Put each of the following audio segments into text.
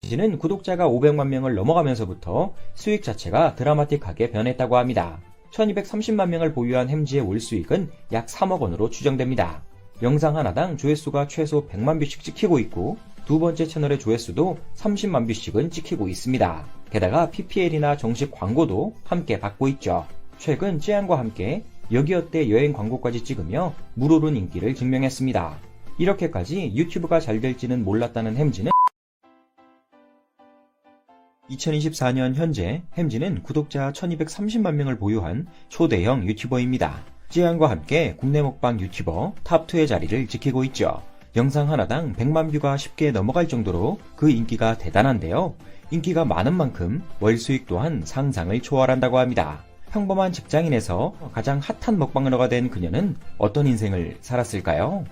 햄지는 구독자가 500만 명을 넘어가면서부터 수익 자체가 드라마틱하게 변했다고 합니다. 1230만 명을 보유한 햄지의 월 수익은 약 3억 원으로 추정됩니다. 영상 하나당 조회수가 최소 100만 뷰씩 찍히고 있고 두 번째 채널의 조회수도 30만 뷰씩은 찍히고 있습니다. 게다가 PPL이나 정식 광고도 함께 받고 있죠. 최근 쯔양과 함께 여기 어때 여행 광고까지 찍으며 물오른 인기를 증명했습니다. 이렇게까지 유튜브가 잘 될지는 몰랐다는 햄지는 2024년 현재 햄지는 구독자 1230만 명을 보유한 초대형 유튜버입니다. 쯔양과 함께 국내 먹방 유튜버 탑2의 자리를 지키고 있죠. 영상 하나당 100만 뷰가 쉽게 넘어갈 정도로 그 인기가 대단한데요. 인기가 많은 만큼 월 수익 또한 상상을 초월한다고 합니다. 평범한 직장인에서 가장 핫한 먹방러가 된 그녀는 어떤 인생을 살았을까요?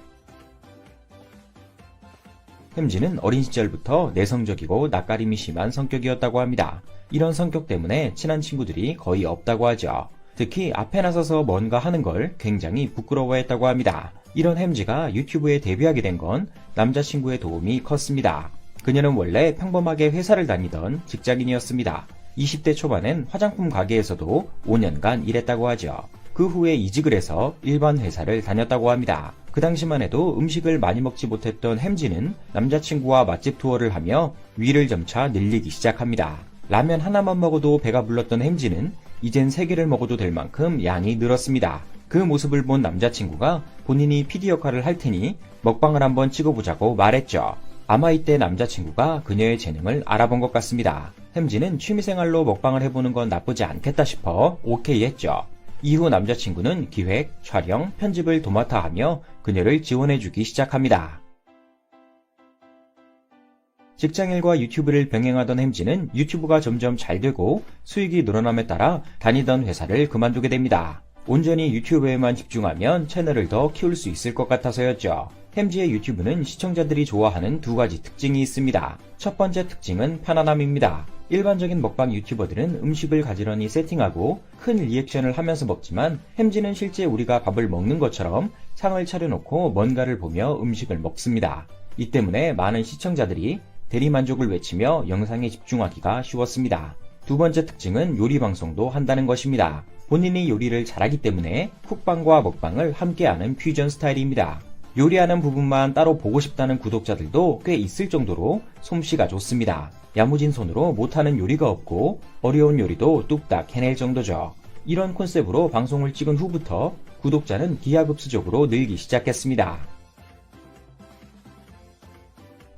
햄지는 어린 시절부터 내성적이고 낯가림이 심한 성격이었다고 합니다. 이런 성격 때문에 친한 친구들이 거의 없다고 하죠. 특히 앞에 나서서 뭔가 하는 걸 굉장히 부끄러워했다고 합니다. 이런 햄지가 유튜브에 데뷔하게 된 건 남자친구의 도움이 컸습니다. 그녀는 원래 평범하게 회사를 다니던 직장인이었습니다. 20대 초반엔 화장품 가게에서도 5년간 일했다고 하죠. 그 후에 이직을 해서 일반 회사를 다녔다고 합니다. 그 당시만 해도 음식을 많이 먹지 못했던 햄지는 남자친구와 맛집 투어를 하며 위를 점차 늘리기 시작합니다. 라면 하나만 먹어도 배가 불렀던 햄지는 이젠 3개를 먹어도 될 만큼 양이 늘었습니다. 그 모습을 본 남자친구가 본인이 PD 역할을 할 테니 먹방을 한번 찍어보자고 말했죠. 아마 이때 남자친구가 그녀의 재능을 알아본 것 같습니다. 햄지는 취미생활로 먹방을 해보는 건 나쁘지 않겠다 싶어 오케이 했죠. 이후 남자친구는 기획, 촬영, 편집을 도맡아 하며 그녀를 지원해주기 시작합니다. 직장일과 유튜브를 병행하던 햄지는 유튜브가 점점 잘 되고 수익이 늘어남에 따라 다니던 회사를 그만두게 됩니다. 온전히 유튜브에만 집중하면 채널을 더 키울 수 있을 것 같아서였죠. 햄지의 유튜브는 시청자들이 좋아하는 두 가지 특징이 있습니다. 첫 번째 특징은 편안함입니다. 일반적인 먹방 유튜버들은 음식을 가지런히 세팅하고 큰 리액션을 하면서 먹지만 햄지는 실제 우리가 밥을 먹는 것처럼 상을 차려놓고 뭔가를 보며 음식을 먹습니다. 이 때문에 많은 시청자들이 대리만족을 외치며 영상에 집중하기가 쉬웠습니다. 두 번째 특징은 요리 방송도 한다는 것입니다. 본인이 요리를 잘하기 때문에 쿡방과 먹방을 함께하는 퓨전 스타일입니다. 요리하는 부분만 따로 보고 싶다는 구독자들도 꽤 있을 정도로 솜씨가 좋습니다. 야무진 손으로 못하는 요리가 없고 어려운 요리도 뚝딱 해낼 정도죠. 이런 컨셉으로 방송을 찍은 후부터 구독자는 기하급수적으로 늘기 시작했습니다.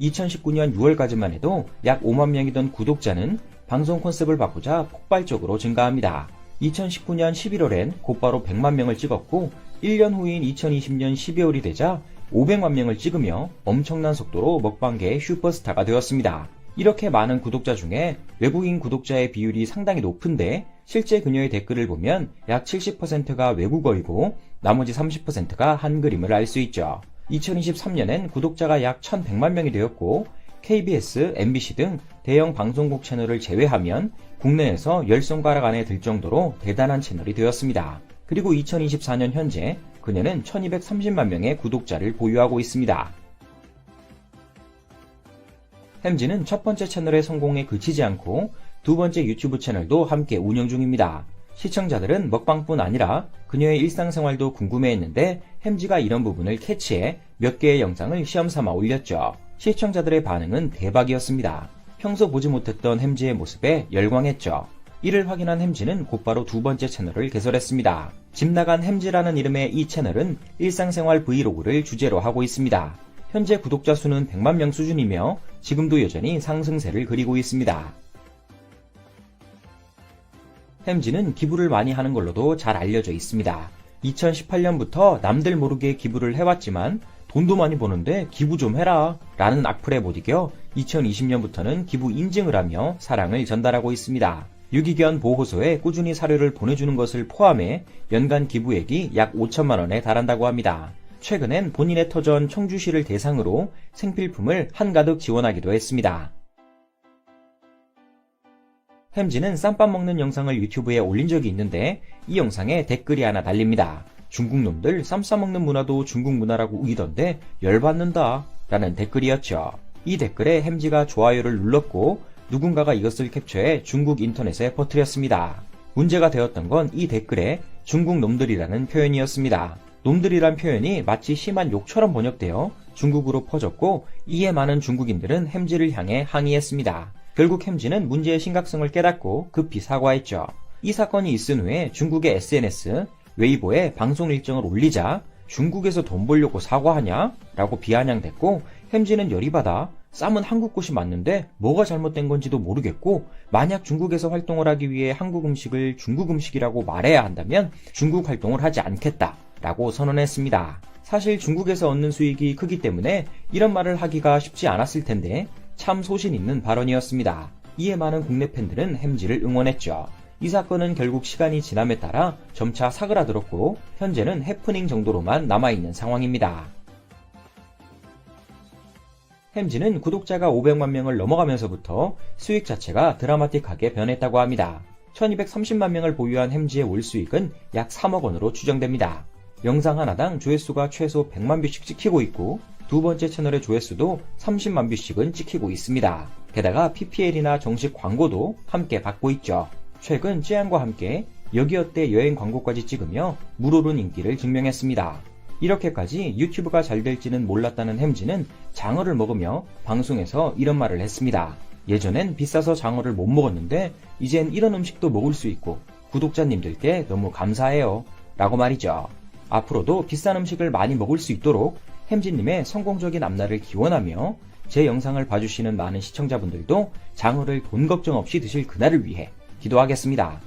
2019년 6월까지만 해도 약 5만 명이던 구독자는 방송 컨셉을 바꾸자 폭발적으로 증가합니다. 2019년 11월엔 곧바로 100만 명을 찍었고 1년 후인 2020년 12월이 되자 500만 명을 찍으며 엄청난 속도로 먹방계의 슈퍼스타가 되었습니다. 이렇게 많은 구독자 중에 외국인 구독자의 비율이 상당히 높은데 실제 그녀의 댓글을 보면 약 70%가 외국어이고 나머지 30%가 한글임을 알 수 있죠. 2023년엔 구독자가 약 1100만 명이 되었고 KBS, MBC 등 대형 방송국 채널을 제외하면 국내에서 10손가락 안에 들 정도로 대단한 채널이 되었습니다. 그리고 2024년 현재 그녀는 1230만 명의 구독자를 보유하고 있습니다. 햄지는 첫 번째 채널의 성공에 그치지 않고 두 번째 유튜브 채널도 함께 운영 중입니다. 시청자들은 먹방뿐 아니라 그녀의 일상생활도 궁금해했는데 햄지가 이런 부분을 캐치해 몇 개의 영상을 시험삼아 올렸죠. 시청자들의 반응은 대박이었습니다. 평소 보지 못했던 햄지의 모습에 열광했죠. 이를 확인한 햄지는 곧바로 두 번째 채널을 개설했습니다. 집 나간 햄지라는 이름의 이 채널은 일상생활 브이로그를 주제로 하고 있습니다. 현재 구독자 수는 100만 명 수준이며 지금도 여전히 상승세를 그리고 있습니다. 햄지는 기부를 많이 하는 걸로도 잘 알려져 있습니다. 2018년부터 남들 모르게 기부를 해왔지만 돈도 많이 버는데 기부 좀 해라 라는 악플에 못 이겨 2020년부터는 기부 인증을 하며 사랑을 전달하고 있습니다. 유기견 보호소에 꾸준히 사료를 보내주는 것을 포함해 연간 기부액이 약 5천만 원에 달한다고 합니다. 최근엔 본인의 터전 청주시를 대상으로 생필품을 한가득 지원하기도 했습니다. 햄지는 쌈밥 먹는 영상을 유튜브에 올린 적이 있는데 이 영상에 댓글이 하나 달립니다. 중국 놈들 쌈 싸먹는 문화도 중국 문화라고 우기던데 열받는다 라는 댓글이었죠. 이 댓글에 햄지가 좋아요를 눌렀고 누군가가 이것을 캡처해 중국 인터넷에 퍼뜨렸습니다. 문제가 되었던 건 이 댓글에 중국 놈들이라는 표현이었습니다. 놈들이란 표현이 마치 심한 욕처럼 번역되어 중국으로 퍼졌고 이에 많은 중국인들은 햄지를 향해 항의했습니다. 결국 햄지는 문제의 심각성을 깨닫고 급히 사과했죠. 이 사건이 있은 후에 중국의 SNS, 웨이보에 방송 일정을 올리자 중국에서 돈 벌려고 사과하냐? 라고 비아냥댔고 햄지는 열이 받아 쌈은 한국 곳이 맞는데 뭐가 잘못된 건지도 모르겠고 만약 중국에서 활동을 하기 위해 한국 음식을 중국 음식이라고 말해야 한다면 중국 활동을 하지 않겠다 라고 선언했습니다. 사실 중국에서 얻는 수익이 크기 때문에 이런 말을 하기가 쉽지 않았을 텐데 참 소신 있는 발언이었습니다. 이에 많은 국내 팬들은 햄지를 응원했죠. 이 사건은 결국 시간이 지남에 따라 점차 사그라들었고 현재는 해프닝 정도로만 남아있는 상황입니다. 햄지는 구독자가 500만 명을 넘어가면서부터 수익 자체가 드라마틱하게 변했다고 합니다. 1230만 명을 보유한 햄지의 월 수익은 약 3억 원으로 추정됩니다. 영상 하나당 조회수가 최소 100만 뷰씩 찍히고 있고 두 번째 채널의 조회수도 30만 뷰씩은 찍히고 있습니다. 게다가 PPL이나 정식 광고도 함께 받고 있죠. 최근 쯔양과 함께 여기 어때 여행 광고까지 찍으며 물오른 인기를 증명했습니다. 이렇게까지 유튜브가 잘 될지는 몰랐다는 햄지는 장어를 먹으며 방송에서 이런 말을 했습니다. 예전엔 비싸서 장어를 못 먹었는데 이젠 이런 음식도 먹을 수 있고 구독자님들께 너무 감사해요 라고 말이죠. 앞으로도 비싼 음식을 많이 먹을 수 있도록 햄지님의 성공적인 앞날을 기원하며 제 영상을 봐주시는 많은 시청자분들도 장어를 돈 걱정 없이 드실 그날을 위해 기도하겠습니다.